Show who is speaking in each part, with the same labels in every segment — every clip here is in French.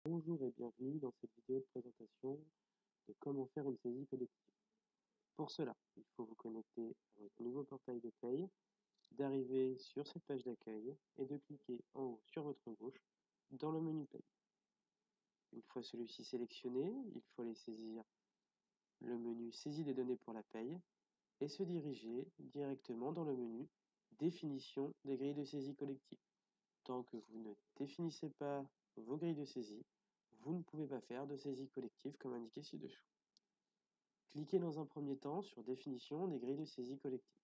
Speaker 1: Bonjour et bienvenue dans cette vidéo de présentation de comment faire une saisie collective. Pour cela, il faut vous connecter à votre nouveau portail de paye, d'arriver sur cette page d'accueil et de cliquer en haut sur votre gauche dans le menu paye. Une fois celui-ci sélectionné, il faut aller saisir le menu saisie des données pour la paye et se diriger directement dans le menu définition des grilles de saisie collective. Tant que vous ne définissez pas vos grilles de saisie, vous ne pouvez pas faire de saisie collective comme indiqué ci-dessous. Cliquez dans un premier temps sur Définition des grilles de saisie collective.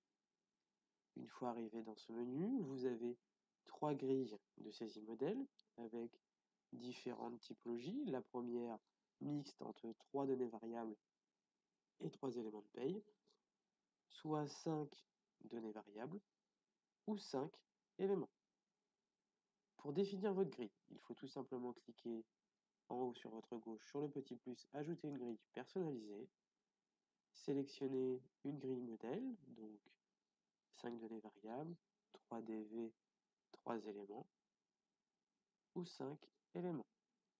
Speaker 1: Une fois arrivé dans ce menu, vous avez 3 grilles de saisie modèle avec différentes typologies. La première mixte entre 3 données variables et 3 éléments de paye, soit 5 données variables ou 5 éléments. Pour définir votre grille, il faut tout simplement cliquer en haut sur votre gauche sur le petit plus Ajouter une grille personnalisée, sélectionner une grille modèle, donc 5 données variables, 3 DV, 3 éléments, ou 5 éléments.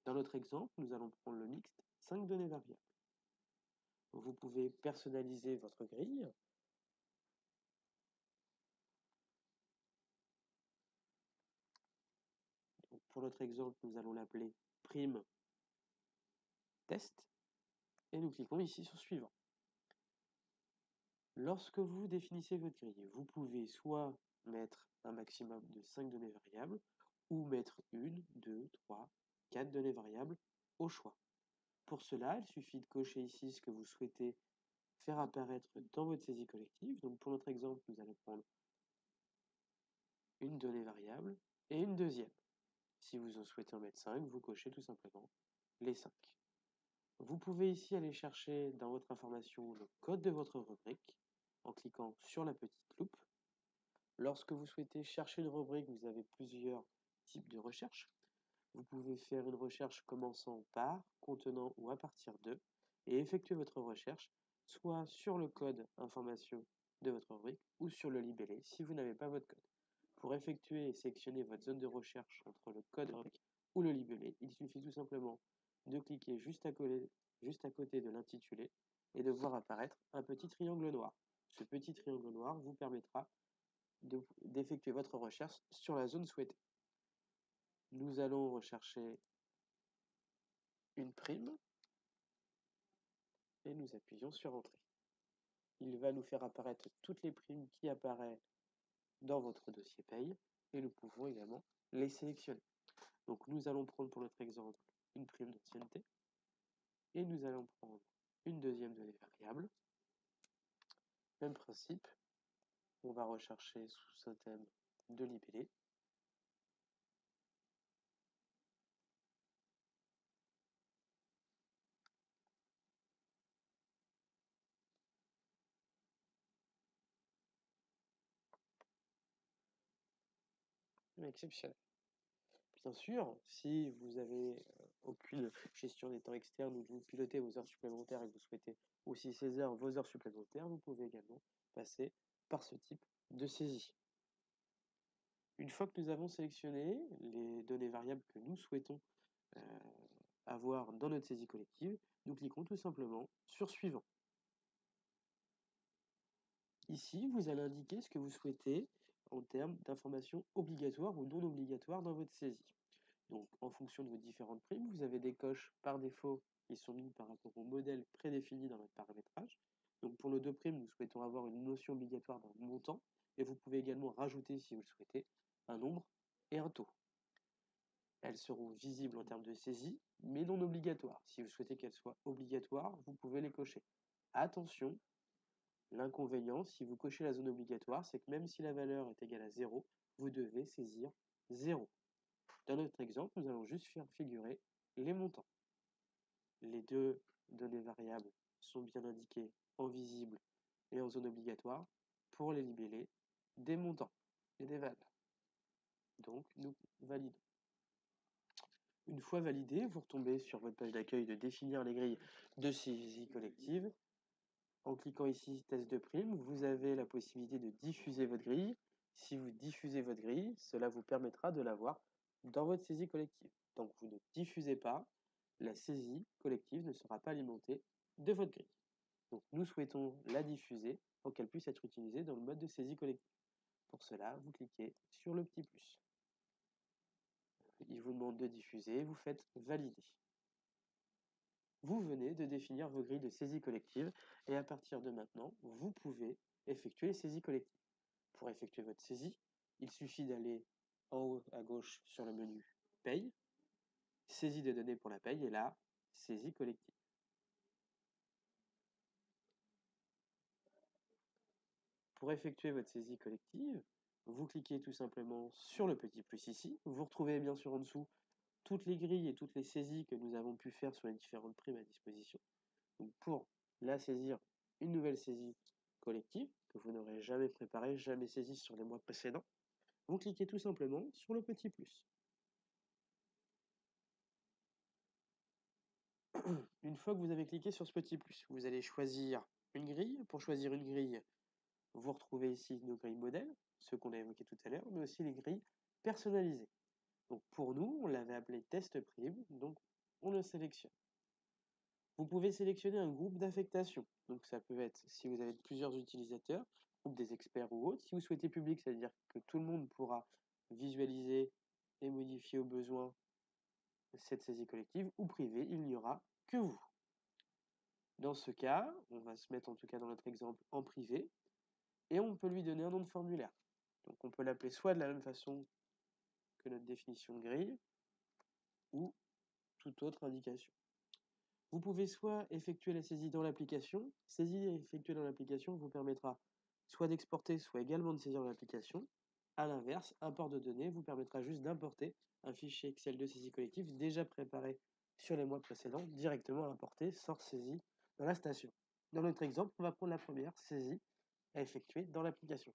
Speaker 1: Dans notre exemple, nous allons prendre le mixte 5 données variables. Vous pouvez personnaliser votre grille. Donc pour notre exemple, nous allons l'appeler prime test, et nous cliquons ici sur suivant. Lorsque vous définissez votre grille, vous pouvez soit mettre un maximum de 5 données variables, ou mettre 1, 2, 3, 4 données variables au choix. Pour cela, il suffit de cocher ici ce que vous souhaitez faire apparaître dans votre saisie collective. Donc pour notre exemple, nous allons prendre une donnée variable et une deuxième. Si vous en souhaitez en mettre 5, vous cochez tout simplement les 5. Vous pouvez ici aller chercher dans votre information le code de votre rubrique en cliquant sur la petite loupe. Lorsque vous souhaitez chercher une rubrique, vous avez plusieurs types de recherches. Vous pouvez faire une recherche commençant par, contenant ou à partir de, et effectuer votre recherche soit sur le code information de votre rubrique ou sur le libellé si vous n'avez pas votre code. Pour effectuer et sélectionner votre zone de recherche entre le code rubrique ou le libellé, il suffit tout simplement de cliquer juste à côté de l'intitulé et de voir apparaître un petit triangle noir. Ce petit triangle noir vous permettra d'effectuer votre recherche sur la zone souhaitée. Nous allons rechercher une prime et nous appuyons sur Entrée. Il va nous faire apparaître toutes les primes qui apparaissent dans votre dossier paye et nous pouvons également les sélectionner. Donc nous allons prendre pour notre exemple une prime d'ancienneté et nous allons prendre une deuxième donnée variable. Même principe, on va rechercher sous un thème de libellé. Exceptionnel. Bien sûr, si vous avez aucune gestion des temps externes ou que vous pilotez vos heures supplémentaires et que vous souhaitez aussi saisir vos heures supplémentaires, vous pouvez également passer par ce type de saisie. Une fois que nous avons sélectionné les données variables que nous souhaitons avoir dans notre saisie collective, nous cliquons tout simplement sur Suivant. Ici, vous allez indiquer ce que vous souhaitez en termes d'informations obligatoires ou non obligatoires dans votre saisie. Donc, en fonction de vos différentes primes, vous avez des coches par défaut qui sont mises par rapport au modèle prédéfini dans notre paramétrage. Donc, pour nos deux primes, nous souhaitons avoir une notion obligatoire d'un montant, et vous pouvez également rajouter, si vous le souhaitez, un nombre et un taux. Elles seront visibles en termes de saisie, mais non obligatoires. Si vous souhaitez qu'elles soient obligatoires, vous pouvez les cocher. Attention, l'inconvénient, si vous cochez la zone obligatoire, c'est que même si la valeur est égale à 0, vous devez saisir 0. Dans notre exemple, nous allons juste faire figurer les montants. Les deux données variables sont bien indiquées en visible et en zone obligatoire pour les libellés des montants et des valeurs. Donc, nous validons. Une fois validé, vous retombez sur votre page d'accueil de définir les grilles de saisie collective. En cliquant ici Test de prime, vous avez la possibilité de diffuser votre grille. Si vous diffusez votre grille, cela vous permettra de l'avoir dans votre saisie collective. tant que vous ne diffusez pas, la saisie collective ne sera pas alimentée de votre grille. Donc nous souhaitons la diffuser pour qu'elle puisse être utilisée dans le mode de saisie collective. Pour cela, vous cliquez sur le petit plus. Il vous demande de diffuser, vous faites valider. Vous venez de définir vos grilles de saisie collective et à partir de maintenant, vous pouvez effectuer les saisies collectives. Pour effectuer votre saisie, il suffit d'aller en haut à gauche sur le menu Paye, saisie de données pour la paye et là, saisie collective. Pour effectuer votre saisie collective, vous cliquez tout simplement sur le petit plus ici. Vous retrouvez bien sûr en dessous toutes les grilles et toutes les saisies que nous avons pu faire sur les différentes primes à disposition. Donc pour la saisir, une nouvelle saisie collective que vous n'aurez jamais préparée, jamais saisie sur les mois précédents, vous cliquez tout simplement sur le petit plus. Une fois que vous avez cliqué sur ce petit plus, vous allez choisir une grille. Pour choisir une grille, vous retrouvez ici nos grilles modèles, ceux qu'on a évoqués tout à l'heure, mais aussi les grilles personnalisées. Donc pour nous, on l'avait appelé test prime, donc on le sélectionne. Vous pouvez sélectionner un groupe d'affectation. Donc ça peut être, si vous avez plusieurs utilisateurs, groupe des experts ou autres. Si vous souhaitez public, c'est-à-dire que tout le monde pourra visualiser et modifier au besoin cette saisie collective, ou privé, il n'y aura que vous. Dans ce cas, on va se mettre en tout cas dans notre exemple en privé, et on peut lui donner un nom de formulaire. Donc on peut l'appeler soit de la même façon que notre définition de grille, ou toute autre indication. Vous pouvez soit effectuer la saisie dans l'application. Saisie effectuée dans l'application vous permettra soit d'exporter, soit également de saisir dans l'application. A l'inverse, import de données vous permettra juste d'importer un fichier Excel de saisie collective déjà préparé sur les mois précédents, directement importé, sans saisie dans la station. Dans notre exemple, on va prendre la première, saisie à effectuer dans l'application.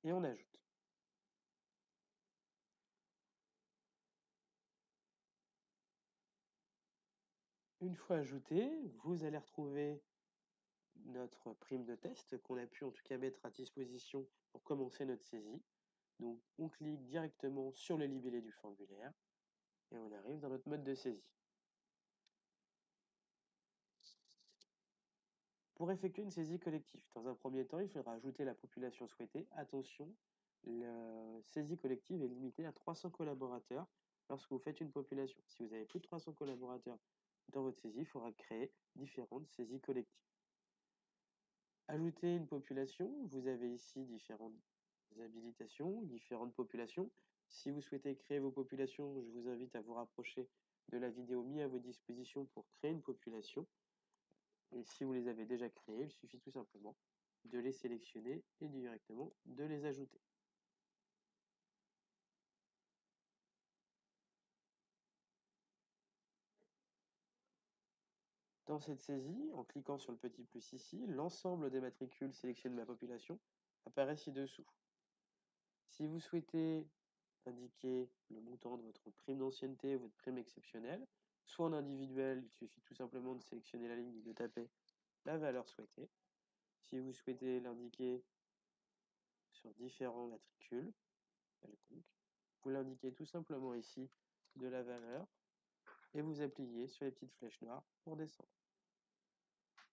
Speaker 1: Et on ajoute. Une fois ajouté, vous allez retrouver notre prime de test qu'on a pu en tout cas mettre à disposition pour commencer notre saisie. Donc on clique directement sur le libellé du formulaire et on arrive dans notre mode de saisie. Pour effectuer une saisie collective, dans un premier temps, il faudra ajouter la population souhaitée. Attention, la saisie collective est limitée à 300 collaborateurs lorsque vous faites une population. Si vous avez plus de 300 collaborateurs dans votre saisie, il faudra créer différentes saisies collectives. Ajouter une population, vous avez ici différentes habilitations, différentes populations. Si vous souhaitez créer vos populations, je vous invite à vous rapprocher de la vidéo mise à votre disposition pour créer une population. Et si vous les avez déjà créées, il suffit tout simplement de les sélectionner et directement de les ajouter. Dans cette saisie, en cliquant sur le petit plus ici, l'ensemble des matricules sélectionnées de ma population apparaît ci-dessous. Si vous souhaitez indiquer le montant de votre prime d'ancienneté ou votre prime exceptionnelle, soit en individuel, il suffit tout simplement de sélectionner la ligne et de taper la valeur souhaitée. Si vous souhaitez l'indiquer sur différents matricules, vous l'indiquez tout simplement ici de la valeur et vous appuyez sur les petites flèches noires pour descendre.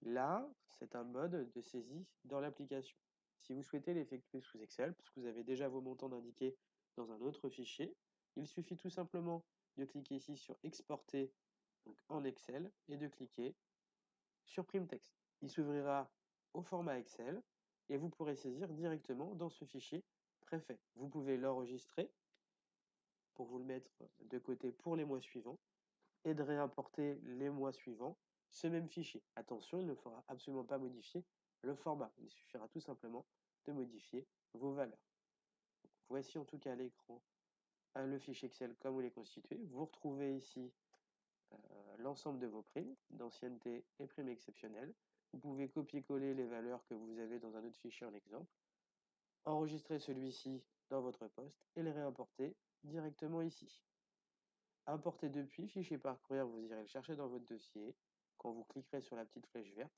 Speaker 1: Là, c'est un mode de saisie dans l'application. Si vous souhaitez l'effectuer sous Excel, parce que vous avez déjà vos montants d'indiquer dans un autre fichier, il suffit tout simplement de cliquer ici sur Exporter donc en Excel et de cliquer sur Prime Text. Il s'ouvrira au format Excel et vous pourrez saisir directement dans ce fichier préfet. Vous pouvez l'enregistrer pour vous le mettre de côté pour les mois suivants et de réimporter les mois suivants ce même fichier. Attention, il ne faudra absolument pas modifier le format. Il suffira tout simplement de modifier vos valeurs. Donc, voici en tout cas à l'écran le fichier Excel comme il est constitué. Vous retrouvez ici l'ensemble de vos primes, d'ancienneté et primes exceptionnelles. Vous pouvez copier-coller les valeurs que vous avez dans un autre fichier en exemple, enregistrer celui-ci dans votre poste et le réimporter directement ici. Importer depuis, fichier par courrier, vous irez le chercher dans votre dossier. Quand vous cliquerez sur la petite flèche verte,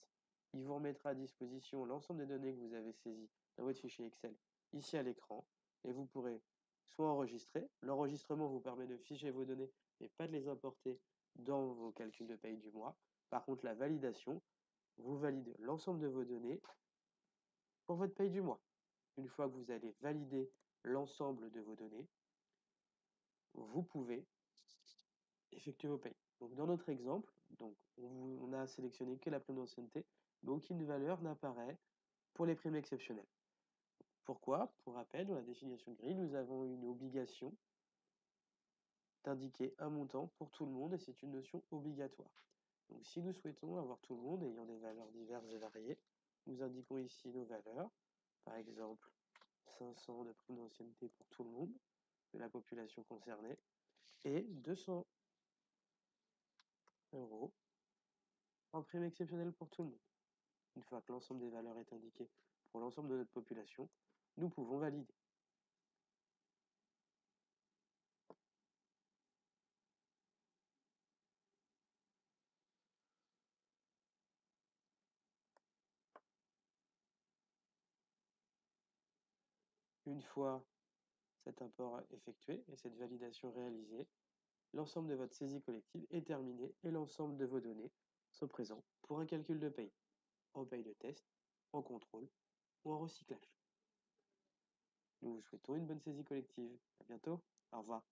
Speaker 1: il vous remettra à disposition l'ensemble des données que vous avez saisies dans votre fichier Excel ici à l'écran et vous pourrez soit enregistrés. L'enregistrement vous permet de figer vos données, mais pas de les importer dans vos calculs de paye du mois. Par contre, la validation, vous validez l'ensemble de vos données pour votre paye du mois. Une fois que vous allez valider l'ensemble de vos données, vous pouvez effectuer vos payes. Donc dans notre exemple, on a sélectionné que la prime d'ancienneté, mais aucune valeur n'apparaît pour les primes exceptionnelles. Pourquoi? Pour rappel, dans la définition de grille, nous avons une obligation d'indiquer un montant pour tout le monde et c'est une notion obligatoire. Donc si nous souhaitons avoir tout le monde ayant des valeurs diverses et variées, nous indiquons ici nos valeurs, par exemple 500 de prime d'ancienneté pour tout le monde, de la population concernée, et 200 € en prime exceptionnelle pour tout le monde. Une fois que l'ensemble des valeurs est indiqué pour l'ensemble de notre population, nous pouvons valider. Une fois cet import effectué et cette validation réalisée, l'ensemble de votre saisie collective est terminé et l'ensemble de vos données sont présents pour un calcul de paye, en paye de test, en contrôle ou en recyclage. Nous vous souhaitons une bonne saisie collective. À bientôt. Au revoir.